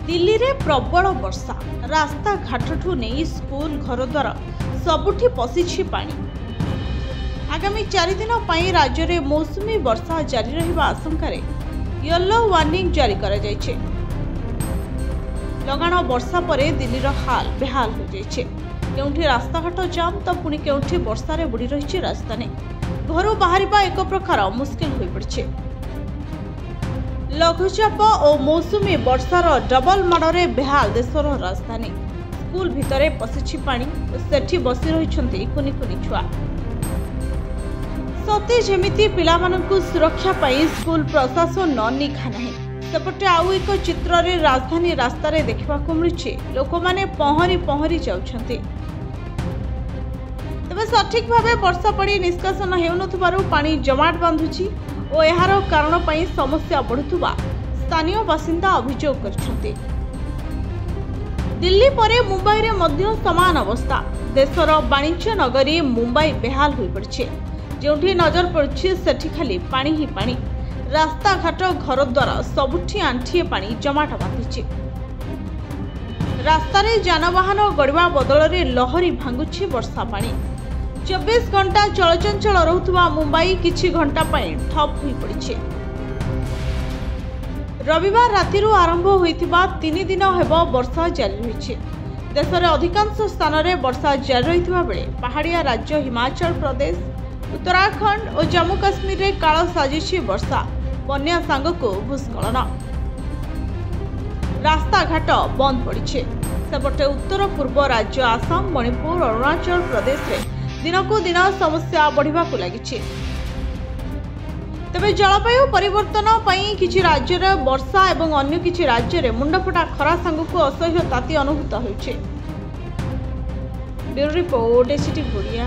दिल्ली रे प्रबल वर्षा रास्ता घाटठू नहीं स्कूल घरद्वार सबुठी पशिछि पानी। आगामी 4 दिन पर राज्य में मौसुमी वर्षा जारी रहिबा आशंका येलो वार्निंग जारी करा जायछे। लगाण वर्षा पर दिल्ली हाल बेहाल हो जायछे। केउठी रास्ताघाट जाम तो पुणी केउठी वर्षा रे बुड़ी रहिछि राजधानी। घर बाहरिबा एक प्रकार मुश्किल होई पड़छे। लघुचाप और मौसुमी वर्षार डबल माड़े बेहाल देशर राजधानी। स्कूल भितरे पशिछि पानी और सेठी बसी रहिछन्ति कुनी कुनी छुआ। सते जेमिति पिलामानंकु सुरक्षा पाई स्कूल प्रशासन न निखा नाही। सेपटे आउ एक चित्र रे राजधानी रास्ता रे देखिबाकु मिलुछि लोक माने पहरी पहरी जाउछन्ति। तबे सठिक भावे वर्षा पड़ी निष्कासन हेउनथबारु पानी जमाट बांधुछि और यार कारण पाई समस्या बढ़ुवा स्थानीय बासिंदा अभियोग करछन्ति। दिल्ली परे मुंबई रे मध्य समान अवस्था। देशर वाणिज्य नगरी मुंबई बेहाल होई पड़छे। जोठी नजर पड़छे सेठी खाली पानी ही पानी। रास्ता घाट घर द्वार सबुठी आंठिए पानी जमाट बांधिछि। रास्ता रे जानवाहन गड़िबा बदल रे लहरी भांगुछि वर्षा पानी। 24 घंटा चलचंचल रहुथुवा मुंबई किछि घंटा पाई ठप होई पड़िछे। रविवार रातिरु आरंभ होइतिबा 3 दिन हेबो वर्षा जारी रहिछे। देशर अधिकांश स्थान रे वर्षा जारी रहितिबा बेले पहाड़िया राज्य हिमाचल प्रदेश, उत्तराखंड और जम्मू काश्मीर रे काल साजिछि वर्षा। बन्या सांगको भूस्खलन। रास्ता घाट बंद पड़िछे। सेपटे उत्तर पूर्व राज्य आसाम, मणिपुर, अरुणाचल प्रदेश रे दिनकू दिन समस्या बढ़िबा को लागिछि। तबे जलवायु परिवर्तन पई किछि राज्य रे वर्षा एवं अन्य किछि राज्य रे मुंडफटा खरा सांगको असह्य ताती अनुभूत होइछे। Bureau report ACT Odia.